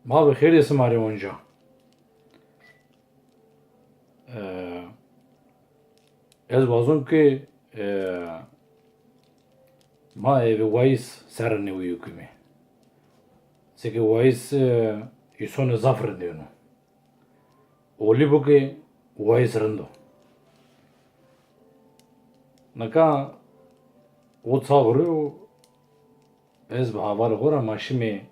ما بخیر اسماعیل اونجا از بازم که ما evi wayis serni uyukumi. Seki wayis isonu zafr diyorno. Oli bu ki wayis rendo. Naka o çağırıyor ez bu havalı gora maşimi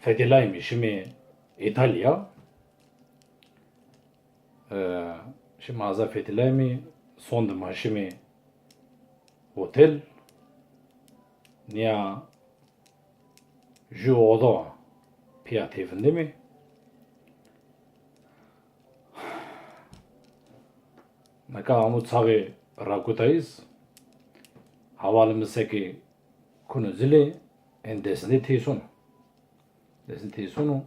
fedilayım şimdi İtalya şimdi azaf fedilayım sonda maşimi otel niye ju oda piyatifinde mi naka amu çağı rakutayız havalımızdaki konu zili en desinde teyson desin teysonu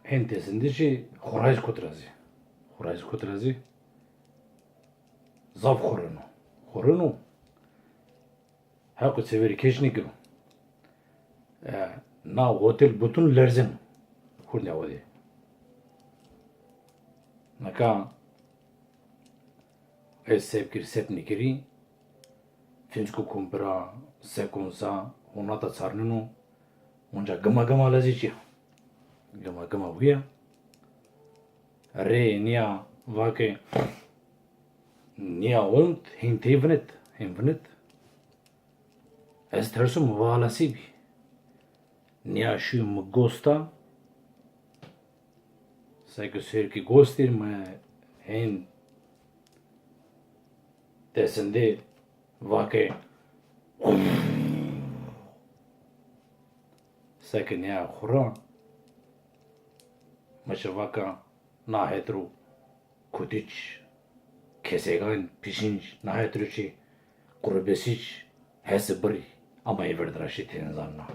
en desinde şey horaj kutrazi zaf horunu hakkı severi keşnik na otel bütün lerzin hurne odi naka es sevkir sepnikiri finsko kumpra sekunsa ona da sarnunu onca gama lazici gama buya re nia vake nia und hintevenet es tersum valasibi nia şu mgosta seke serki gostir ma hen desinde vake seke nia khura maşvaka nahetru kudiç Qeseygan pishinç nahetruçi kurbesiç hesbri ama everdraşi tenzanna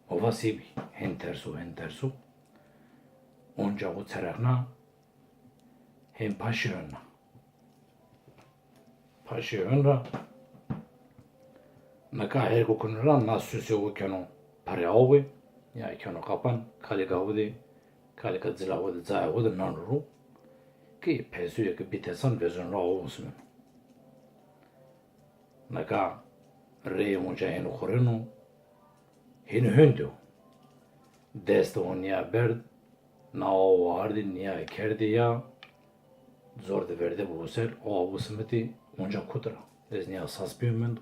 ovasibi hen tersu onca o terakna hem paşiyonra naka her kokunra nasüse o kano paryaovi ya kano kapan kaligavdi kalikadzilavdi zaavdi nanuru ki pesuye ki bitesan vezon raovusum naka re onca hen khorenu hen höndo deste onya berd na o vardi niye kerdi ya zor da verdi bu ser o bu smeti onca kutra ez niye sas büyümendo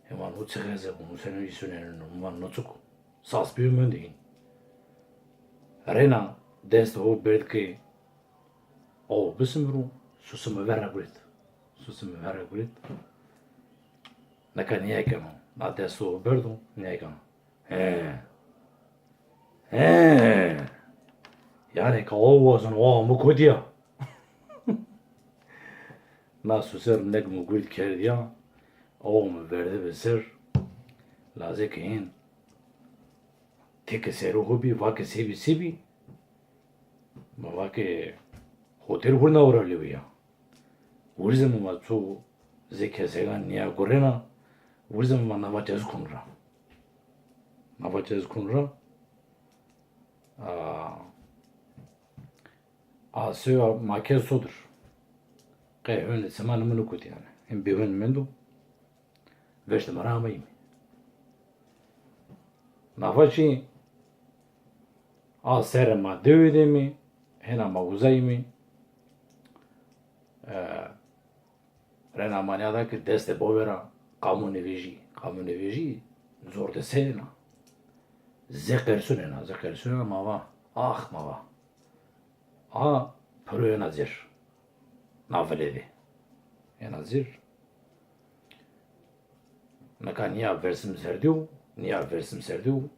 hemen o çereze bunu senin isünenin umman noçuk sas büyümendo in rena dest o berdki o bismru susum verra gulit naka niye kamo na dest o berdo niye kamo yani kavvazın o mu kodiya nasıl ser nek mu guyt kerdiya o mu verdi be ser lazekin tek seru hobi vake sebi ma vake hotel hurna oralıyor ya urizm ma tu zeke segan niya gorena urizm ma navacez kunra Asya makez sodur. Qehön seman mulukut yani. Hem bihön mendo. Veşte maramayım. Navaçi asere ma dövdemi hena ma uzaymi rena manyada ki deste bovera kamuneveji zor de sena zekersune mava mava pırıyor nazir naveledi nazir naka niya versim serdiu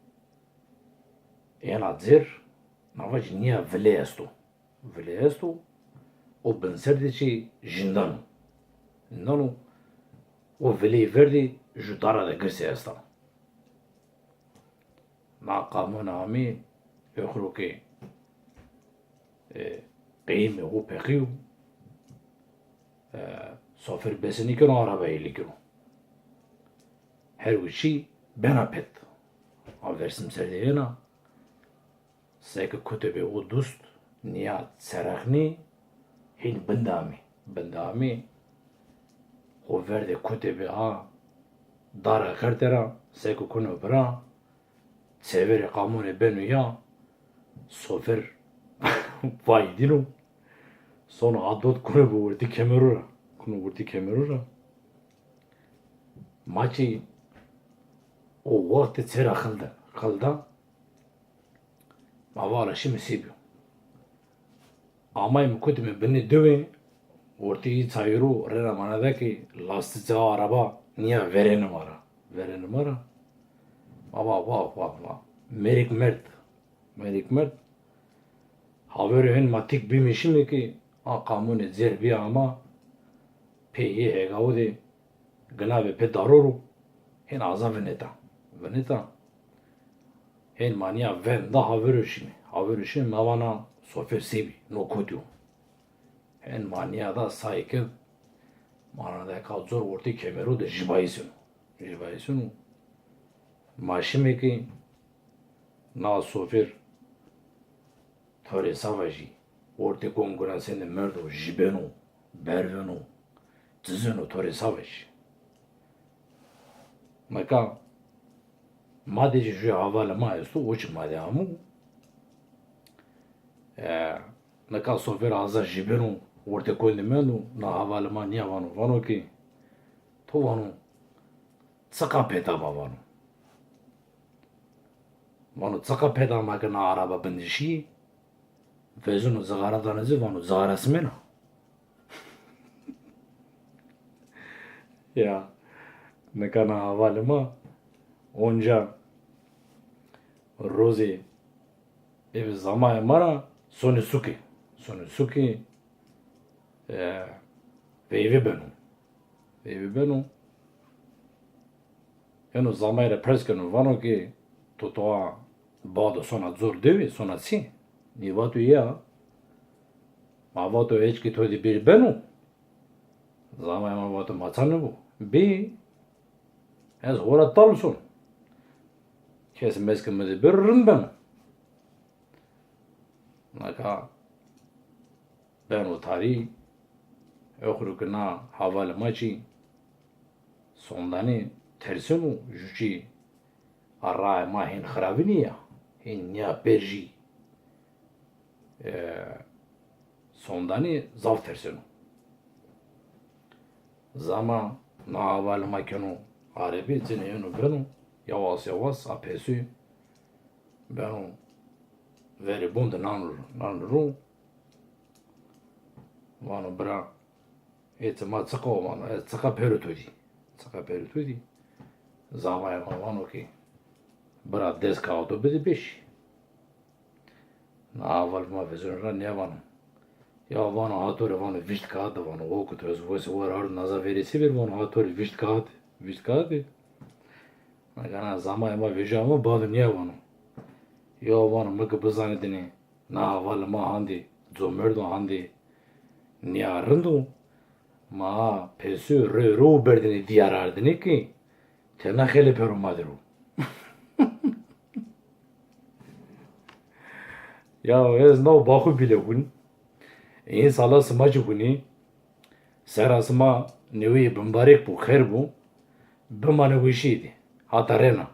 nazir navaç niya vleestu o ben serdici jindanu o vleyi verdi judara da girse esta na kanun ami ökhruki قيمة هو بخيو سافر بسني كانوا عربي اللي كانوا her uçi ben apet. Aversim serdeyena. Seke kutubi o dust. Niyat serakni. Hin bindami. Bindami. O verde kutubi a. Dara kartera. Seke kunu bra. Severi kamune benu ya. Sofer. Vay dinu. Sonra adot kunu bu vurdu kemerura. Kunu vurdu kemerura. Maçı o vakti tsera kılda. Mavala şimdi sibiyo. Ama imkutimi beni döve. Ortayı çayırı rena manadaki lastikçi araba niye verenim ara. Verenim ara. Baba. Merik mert. Haveri hen matik bimişim ki kamune zerbi ama peyi hegao de gnabe pe daruru hen aza veneta hen mania venda haverişimi mavana sofer sebi no kodyo hen mania da sayke manada kalzor orti kemeru de jibayisunu maşime ki na sofer Tore savaji, orte konkurensinde merdo, jibeno, berveno, tzeno tore savaji. Maka, madeci şu havalı maestu, uç madamu. Maka sofer aza jibeno, orte kondimeno, na havalı ma niye vano ki, to vano, tsaka peta ba vano. Vano tsaka peta maka na araba bindişi, Vezunu zagaradanızı vanu zagarasmena. Ya nekana havalima onca rozi ev zamaya mara sonu suki ve evi benu eno zamaya preskenu vano ki totoa bado sona zor devi sona si Nivatu ya, mavatu eçki todi bir benu. Zamaya mavatu maçanı bu. Bir, ez horat talsun. Kes meskimizi bir rın benu. Naka, benu tarihi, okurukuna havalı maçı, sondani tersinu, juçi, arraya mahin xravini ya, hin ya perji. Sondani zav tersinu. Zama na havalı makinu Arabi zineyunu benu yavaş apesi benu veri bundu nanuru vanu bra etima tsako vanu tsaka perutudi zama ya vanu ki bra deska auto bidi beş na havalı ma vezunra ne vanu ya vanu hatore vanu vişt kağıdı vanu okutu voice var ar naza verisi bir vanu hatore vişt kağıdı Magana zama ma vejama badı niye vanu ya vanu mıkı bızanı dini na havalı ma handi zomerdo handi niye arındu ma pesu re berdini diyar ardini ki tena khele peru madiru ya ez no bakı bile hun İnsala smacı huni serasma nevi bimbarek bu khair bu bimane wishidi hatarena